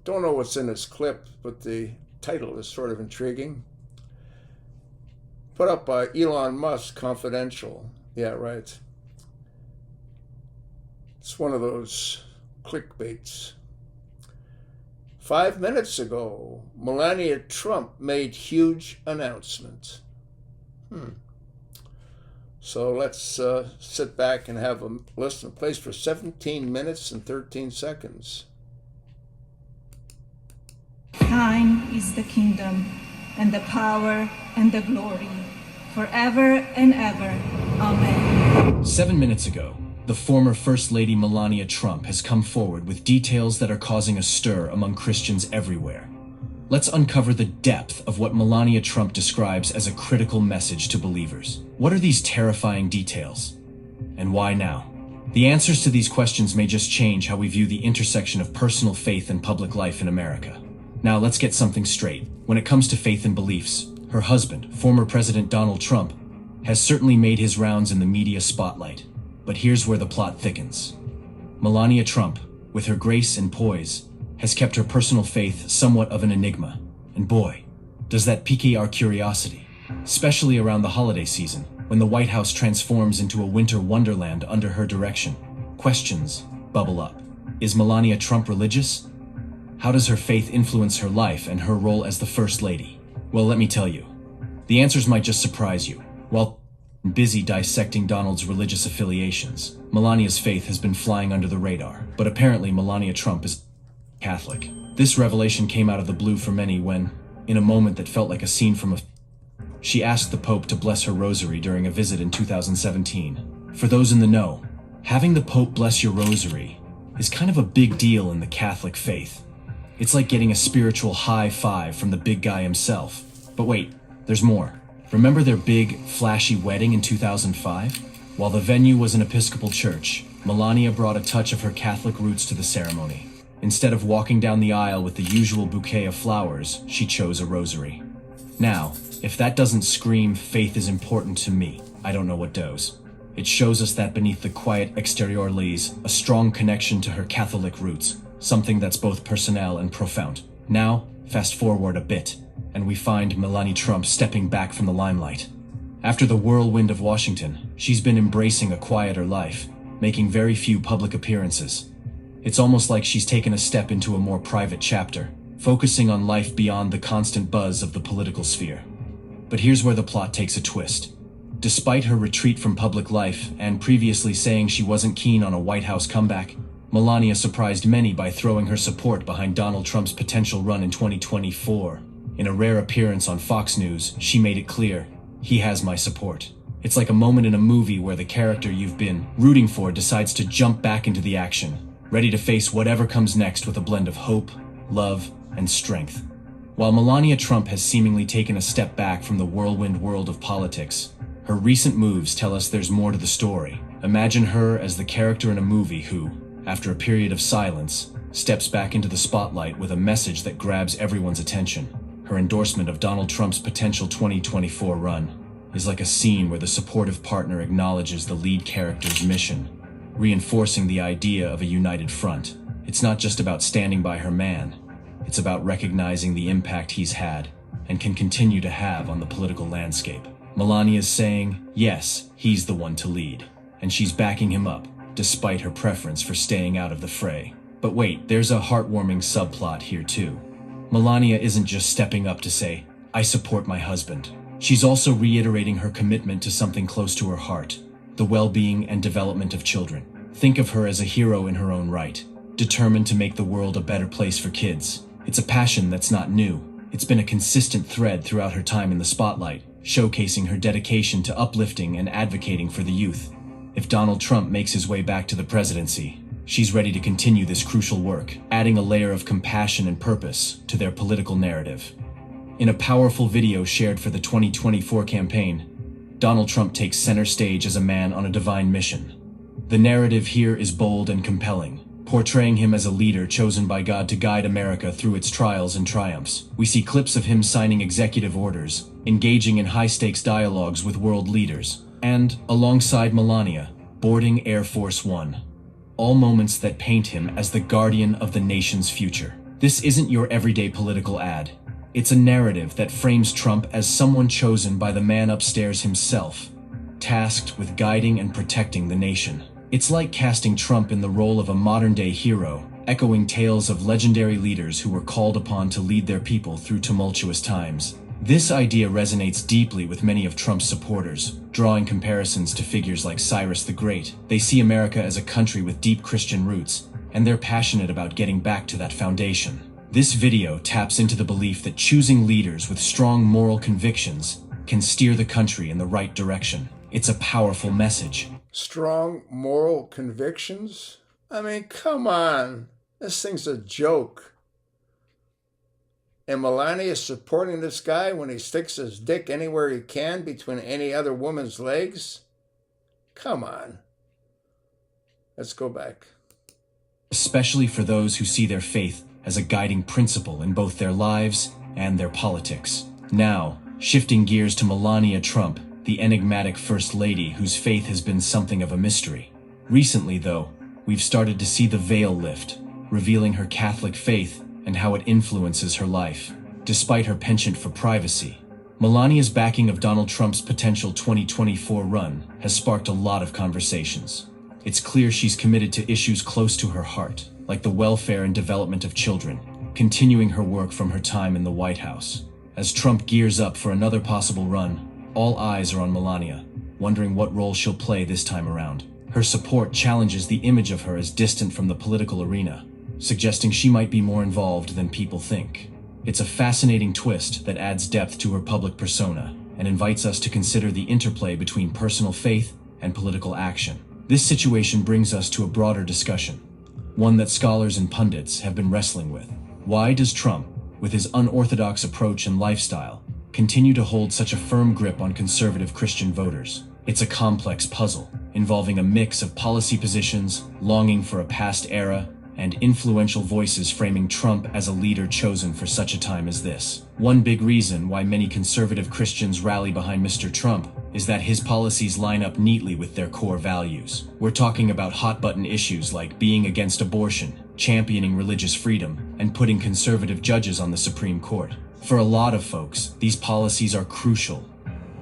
Don't know what's in this clip, but the title is sort of intriguing. Put up by Elon Musk, confidential. Yeah, right. It's one of those clickbaits. 5 minutes ago, Melania Trump made huge announcement. So let's sit back and have a listen. It plays for 17 minutes and 13 seconds. Thine is the kingdom, and the power, and the glory, forever and ever. Amen. 7 minutes ago, the former First Lady Melania Trump has come forward with details that are causing a stir among Christians everywhere. Let's uncover the depth of what Melania Trump describes as a critical message to believers. What are these terrifying details? And why now? The answers to these questions may just change how we view the intersection of personal faith and public life in America. Now let's get something straight. When it comes to faith and beliefs, her husband, former President Donald Trump, has certainly made his rounds in the media spotlight. But here's where the plot thickens. Melania Trump, with her grace and poise, has kept her personal faith somewhat of an enigma. And boy, does that pique our curiosity, especially around the holiday season, when the White House transforms into a winter wonderland under her direction. Questions bubble up. Is Melania Trump religious? How does her faith influence her life and her role as the First Lady? Well, let me tell you. The answers might just surprise you. While busy dissecting Donald's religious affiliations, Melania's faith has been flying under the radar. But apparently Melania Trump is Catholic. This revelation came out of the blue for many when, in a moment that felt like a scene from she asked the Pope to bless her rosary during a visit in 2017. For those in the know, having the Pope bless your rosary is kind of a big deal in the Catholic faith. It's like getting a spiritual high five from the big guy himself. But wait, there's more. Remember their big, flashy wedding in 2005? While the venue was an Episcopal church, Melania brought a touch of her Catholic roots to the ceremony. Instead of walking down the aisle with the usual bouquet of flowers, she chose a rosary. Now, if that doesn't scream faith is important to me, I don't know what does. It shows us that beneath the quiet exterior lies a strong connection to her Catholic roots, something that's both personal and profound. Now, fast forward a bit, and we find Melania Trump stepping back from the limelight. After the whirlwind of Washington, she's been embracing a quieter life, making very few public appearances. It's almost like she's taken a step into a more private chapter, focusing on life beyond the constant buzz of the political sphere. But here's where the plot takes a twist. Despite her retreat from public life and previously saying she wasn't keen on a White House comeback, Melania surprised many by throwing her support behind Donald Trump's potential run in 2024. In a rare appearance on Fox News, she made it clear, "He has my support." It's like a moment in a movie where the character you've been rooting for decides to jump back into the action, ready to face whatever comes next with a blend of hope, love, and strength. While Melania Trump has seemingly taken a step back from the whirlwind world of politics, her recent moves tell us there's more to the story. Imagine her as the character in a movie who, after a period of silence, steps back into the spotlight with a message that grabs everyone's attention. Her endorsement of Donald Trump's potential 2024 run is like a scene where the supportive partner acknowledges the lead character's mission, reinforcing the idea of a united front. It's not just about standing by her man, it's about recognizing the impact he's had and can continue to have on the political landscape. Melania's saying, yes, he's the one to lead, and she's backing him up, despite her preference for staying out of the fray. But wait, there's a heartwarming subplot here too. Melania isn't just stepping up to say, I support my husband. She's also reiterating her commitment to something close to her heart, the well-being and development of children. Think of her as a hero in her own right, determined to make the world a better place for kids. It's a passion that's not new. It's been a consistent thread throughout her time in the spotlight, showcasing her dedication to uplifting and advocating for the youth. If Donald Trump makes his way back to the presidency, she's ready to continue this crucial work, adding a layer of compassion and purpose to their political narrative. In a powerful video shared for the 2024 campaign, Donald Trump takes center stage as a man on a divine mission. The narrative here is bold and compelling, portraying him as a leader chosen by God to guide America through its trials and triumphs. We see clips of him signing executive orders, engaging in high-stakes dialogues with world leaders, and, alongside Melania, boarding Air Force One. All moments that paint him as the guardian of the nation's future. This isn't your everyday political ad. It's a narrative that frames Trump as someone chosen by the man upstairs himself, tasked with guiding and protecting the nation. It's like casting Trump in the role of a modern-day hero, echoing tales of legendary leaders who were called upon to lead their people through tumultuous times. This idea resonates deeply with many of Trump's supporters, drawing comparisons to figures like Cyrus the Great. They see America as a country with deep Christian roots, and they're passionate about getting back to that foundation. This video taps into the belief that choosing leaders with strong moral convictions can steer the country in the right direction. It's a powerful message. Strong moral convictions? I mean, come on. This thing's a joke. And Melania is supporting this guy when he sticks his dick anywhere he can between any other woman's legs? Come on. Let's go back. Especially for those who see their faith as a guiding principle in both their lives and their politics. Now, shifting gears to Melania Trump, the enigmatic First Lady whose faith has been something of a mystery. Recently, though, we've started to see the veil lift, revealing her Catholic faith and how it influences her life. Despite her penchant for privacy, Melania's backing of Donald Trump's potential 2024 run has sparked a lot of conversations. It's clear she's committed to issues close to her heart, like the welfare and development of children, continuing her work from her time in the White House. As Trump gears up for another possible run, all eyes are on Melania, wondering what role she'll play this time around. Her support challenges the image of her as distant from the political arena, suggesting she might be more involved than people think. It's a fascinating twist that adds depth to her public persona and invites us to consider the interplay between personal faith and political action. This situation brings us to a broader discussion, one that scholars and pundits have been wrestling with. Why does Trump, with his unorthodox approach and lifestyle, continue to hold such a firm grip on conservative Christian voters? It's a complex puzzle, involving a mix of policy positions, longing for a past era, and influential voices framing Trump as a leader chosen for such a time as this. One big reason why many conservative Christians rally behind Mr. Trump is that his policies line up neatly with their core values. We're talking about hot-button issues like being against abortion, championing religious freedom, and putting conservative judges on the Supreme Court. For a lot of folks, these policies are crucial.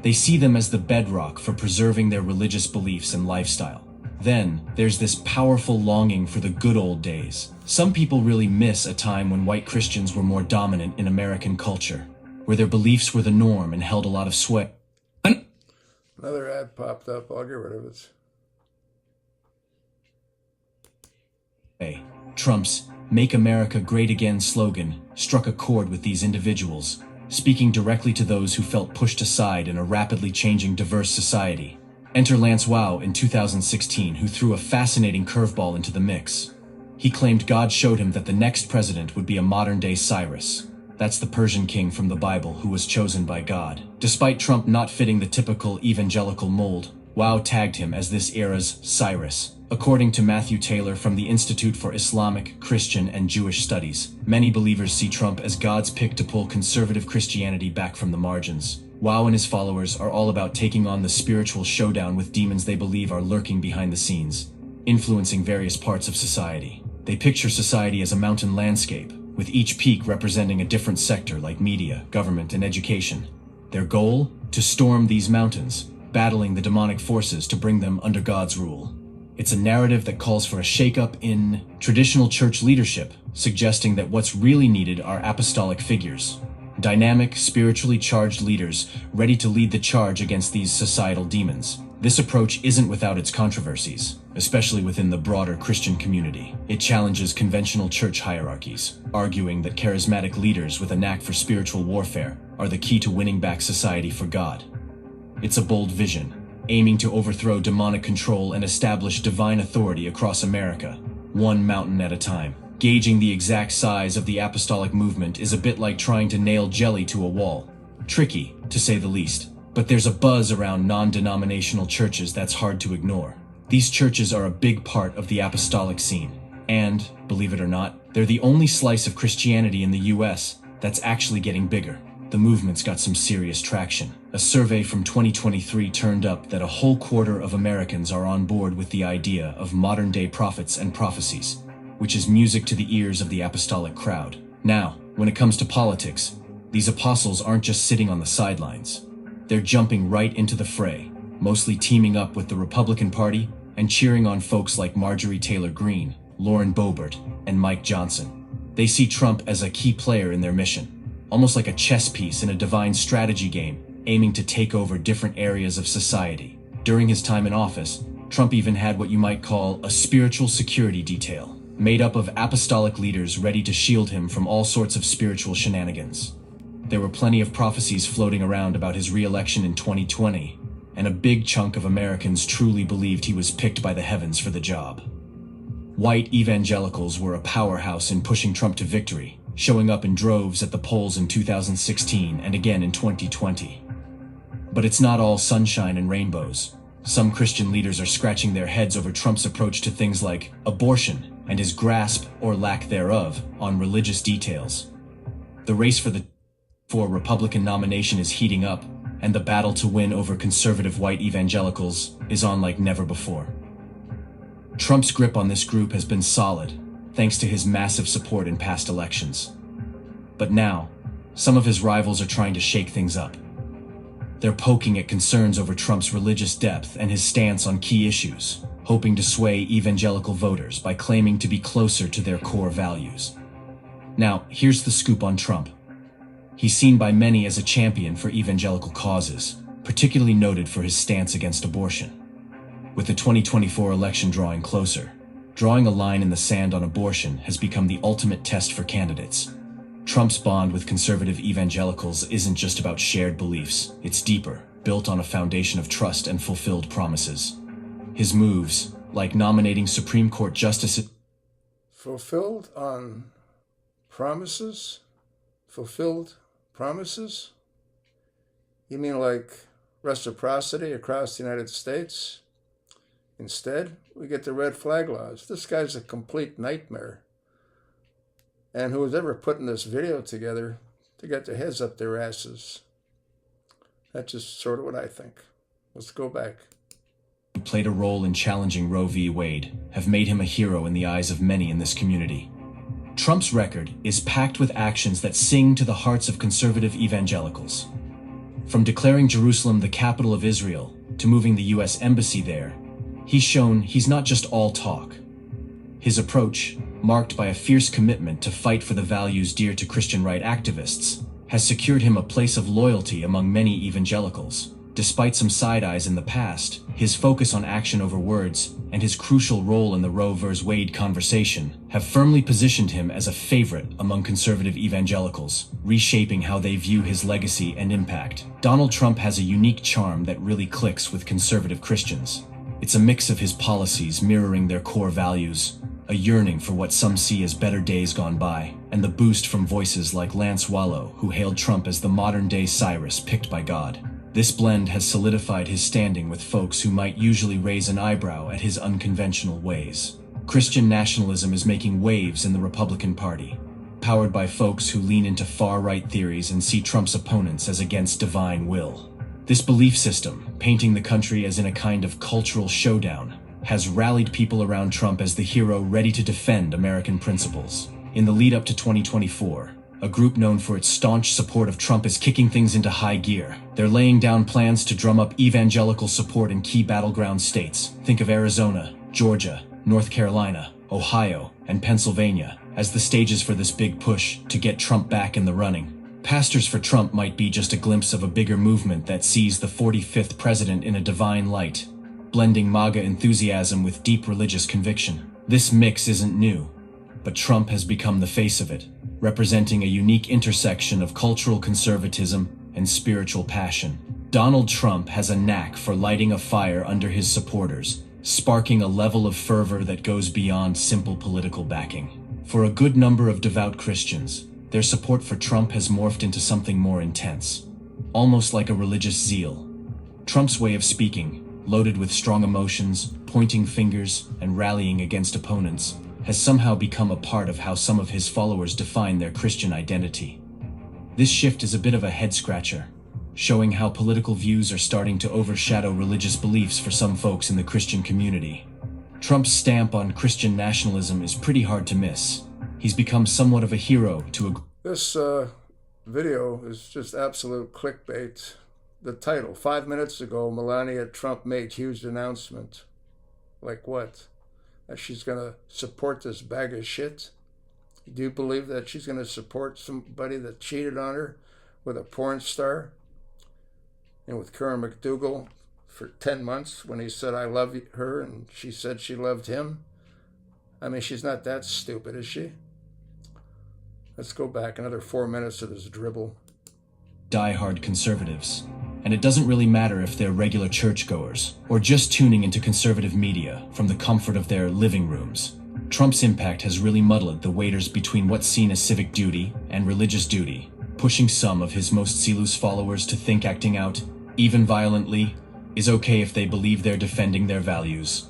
They see them as the bedrock for preserving their religious beliefs and lifestyle. Then, there's this powerful longing for the good old days. Some people really miss a time when white Christians were more dominant in American culture, where their beliefs were the norm and held a lot of sway. Another ad popped up. I'll get rid of it. Trump's "Make America Great Again" slogan struck a chord with these individuals, speaking directly to those who felt pushed aside in a rapidly changing diverse society. Enter Lance Wow in 2016, who threw a fascinating curveball into the mix. He claimed God showed him that the next president would be a modern-day Cyrus. That's the Persian king from the Bible who was chosen by God. Despite Trump not fitting the typical evangelical mold, Wow tagged him as this era's Cyrus. According to Matthew Taylor from the Institute for Islamic, Christian, and Jewish Studies, many believers see Trump as God's pick to pull conservative Christianity back from the margins. Wow and his followers are all about taking on the spiritual showdown with demons they believe are lurking behind the scenes, influencing various parts of society. They picture society as a mountain landscape, with each peak representing a different sector like media, government, and education. Their goal? To storm these mountains, battling the demonic forces to bring them under God's rule. It's a narrative that calls for a shakeup in traditional church leadership, suggesting that what's really needed are apostolic figures. Dynamic, spiritually charged leaders ready to lead the charge against these societal demons. This approach isn't without its controversies, especially within the broader Christian community. It challenges conventional church hierarchies, arguing that charismatic leaders with a knack for spiritual warfare are the key to winning back society for God. It's a bold vision, aiming to overthrow demonic control and establish divine authority across America, one mountain at a time. Gauging the exact size of the apostolic movement is a bit like trying to nail jelly to a wall. Tricky, to say the least. But there's a buzz around non-denominational churches that's hard to ignore. These churches are a big part of the apostolic scene. And, believe it or not, they're the only slice of Christianity in the US that's actually getting bigger. The movement's got some serious traction. A survey from 2023 turned up that a whole quarter of Americans are on board with the idea of modern-day prophets and prophecies, which is music to the ears of the apostolic crowd. Now, when it comes to politics, these apostles aren't just sitting on the sidelines. They're jumping right into the fray, mostly teaming up with the Republican Party and cheering on folks like Marjorie Taylor Greene, Lauren Boebert, and Mike Johnson. They see Trump as a key player in their mission, almost like a chess piece in a divine strategy game, aiming to take over different areas of society. During his time in office, Trump even had what you might call a spiritual security detail, made up of apostolic leaders ready to shield him from all sorts of spiritual shenanigans. There were plenty of prophecies floating around about his re-election in 2020, and a big chunk of Americans truly believed he was picked by the heavens for the job. White evangelicals were a powerhouse in pushing Trump to victory, showing up in droves at the polls in 2016 and again in 2020. But it's not all sunshine and rainbows. Some Christian leaders are scratching their heads over Trump's approach to things like abortion and his grasp, or lack thereof, on religious details. The race for the Republican nomination is heating up, and the battle to win over conservative white evangelicals is on like never before. Trump's grip on this group has been solid, thanks to his massive support in past elections. But now, some of his rivals are trying to shake things up. They're poking at concerns over Trump's religious depth and his stance on key issues, hoping to sway evangelical voters by claiming to be closer to their core values. Now, here's the scoop on Trump. He's seen by many as a champion for evangelical causes, particularly noted for his stance against abortion. With the 2024 election drawing closer, drawing a line in the sand on abortion has become the ultimate test for candidates. Trump's bond with conservative evangelicals isn't just about shared beliefs, it's deeper, built on a foundation of trust and fulfilled promises. His moves, like nominating Supreme Court justices... Fulfilled on promises? Fulfilled promises? You mean like reciprocity across the United States? Instead, we get the red flag laws. This guy's a complete nightmare. And who's ever putting this video together, they got their heads up their asses. That's just sort of what I think. Let's go back. Played a role in challenging Roe v. Wade, have made him a hero in the eyes of many in this community. Trump's record is packed with actions that sing to the hearts of conservative evangelicals. From declaring Jerusalem the capital of Israel to moving the U.S. embassy there, he's shown he's not just all talk. His approach, marked by a fierce commitment to fight for the values dear to Christian right activists, has secured him a place of loyalty among many evangelicals. Despite some side-eyes in the past, his focus on action over words and his crucial role in the Roe v. Wade conversation have firmly positioned him as a favorite among conservative evangelicals, reshaping how they view his legacy and impact. Donald Trump has a unique charm that really clicks with conservative Christians. It's a mix of his policies mirroring their core values, a yearning for what some see as better days gone by, and the boost from voices like Lance Wallow, who hailed Trump as the modern-day Cyrus picked by God. This blend has solidified his standing with folks who might usually raise an eyebrow at his unconventional ways. Christian nationalism is making waves in the Republican Party, powered by folks who lean into far-right theories and see Trump's opponents as against divine will. This belief system, painting the country as in a kind of cultural showdown, has rallied people around Trump as the hero ready to defend American principles. In the lead-up to 2024, a group known for its staunch support of Trump is kicking things into high gear. They're laying down plans to drum up evangelical support in key battleground states. Think of Arizona, Georgia, North Carolina, Ohio, and Pennsylvania as the stages for this big push to get Trump back in the running. Pastors for Trump might be just a glimpse of a bigger movement that sees the 45th president in a divine light, blending MAGA enthusiasm with deep religious conviction. This mix isn't new, but Trump has become the face of it, representing a unique intersection of cultural conservatism and spiritual passion. Donald Trump has a knack for lighting a fire under his supporters, sparking a level of fervor that goes beyond simple political backing. For a good number of devout Christians, their support for Trump has morphed into something more intense, almost like a religious zeal. Trump's way of speaking, loaded with strong emotions, pointing fingers, and rallying against opponents, has somehow become a part of how some of his followers define their Christian identity. This shift is a bit of a head-scratcher, showing how political views are starting to overshadow religious beliefs for some folks in the Christian community. Trump's stamp on Christian nationalism is pretty hard to miss. He's become somewhat of a hero to a... This video is just absolute clickbait. The title, 5 minutes ago, Melania Trump made huge announcement. Like what? That she's going to support this bag of shit? Do you believe that she's going to support somebody that cheated on her with a porn star and with Karen McDougal for 10 months when he said, I love her, and she said she loved him? I mean, she's not that stupid, is she? Let's go back another 4 minutes of this dribble. Die-hard conservatives. And it doesn't really matter if they're regular churchgoers or just tuning into conservative media from the comfort of their living rooms. Trump's impact has really muddled the waders between what's seen as civic duty and religious duty, pushing some of his most loose followers to think acting out, even violently, is okay if they believe they're defending their values.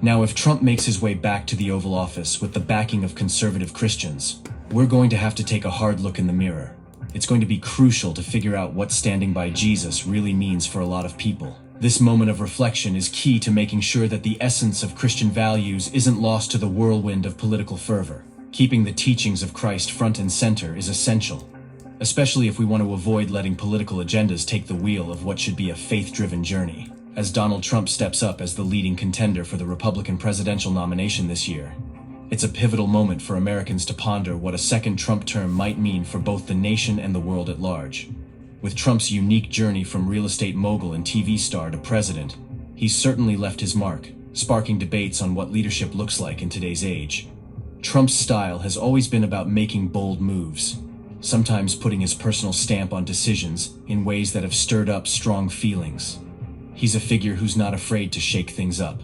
Now, if Trump makes his way back to the Oval Office with the backing of conservative Christians, we're going to have to take a hard look in the mirror. It's going to be crucial to figure out what standing by Jesus really means for a lot of people. This moment of reflection is key to making sure that the essence of Christian values isn't lost to the whirlwind of political fervor. Keeping the teachings of Christ front and center is essential, especially if we want to avoid letting political agendas take the wheel of what should be a faith-driven journey. As Donald Trump steps up as the leading contender for the Republican presidential nomination this year, it's a pivotal moment for Americans to ponder what a second Trump term might mean for both the nation and the world at large. With Trump's unique journey from real estate mogul and TV star to president, he's certainly left his mark, sparking debates on what leadership looks like in today's age. Trump's style has always been about making bold moves, sometimes putting his personal stamp on decisions in ways that have stirred up strong feelings. He's a figure who's not afraid to shake things up,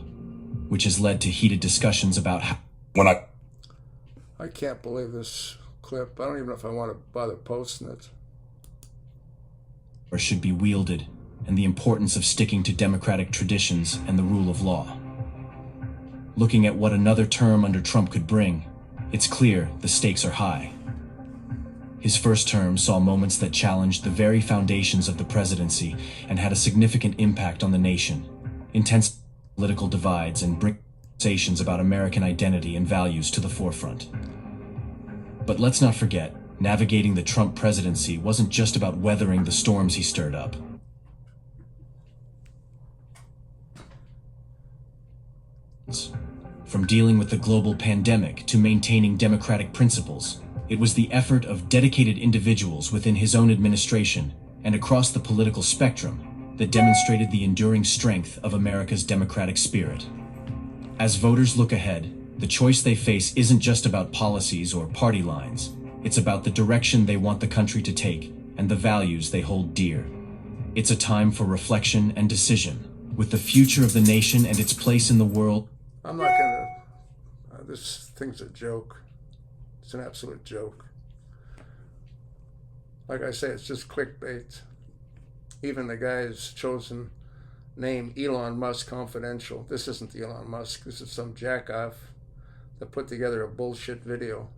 which has led to heated discussions about how... I can't believe this clip. I don't even know if I want to bother posting it. Or should be wielded, and the importance of sticking to democratic traditions and the rule of law. Looking at what another term under Trump could bring, it's clear the stakes are high. His first term saw moments that challenged the very foundations of the presidency and had a significant impact on the nation. Intense political divides and bring conversations about American identity and values to the forefront. But let's not forget, navigating the Trump presidency wasn't just about weathering the storms he stirred up. From dealing with the global pandemic to maintaining democratic principles, it was the effort of dedicated individuals within his own administration and across the political spectrum that demonstrated the enduring strength of America's democratic spirit. As voters look ahead, the choice they face isn't just about policies or party lines. It's about the direction they want the country to take and the values they hold dear. It's a time for reflection and decision, with the future of the nation and its place in the world. I'm not gonna... this thing's a joke. It's an absolute joke. Like I say, it's just clickbait. Even the guy's chosen name, Elon Musk Confidential. This isn't Elon Musk. This is some jackoff that put together a bullshit video.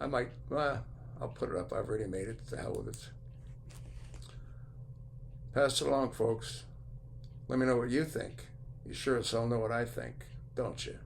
I'll put it up. I've already made it. To hell with it. Pass it along, folks. Let me know what you think. You sure as hell know what I think, don't you?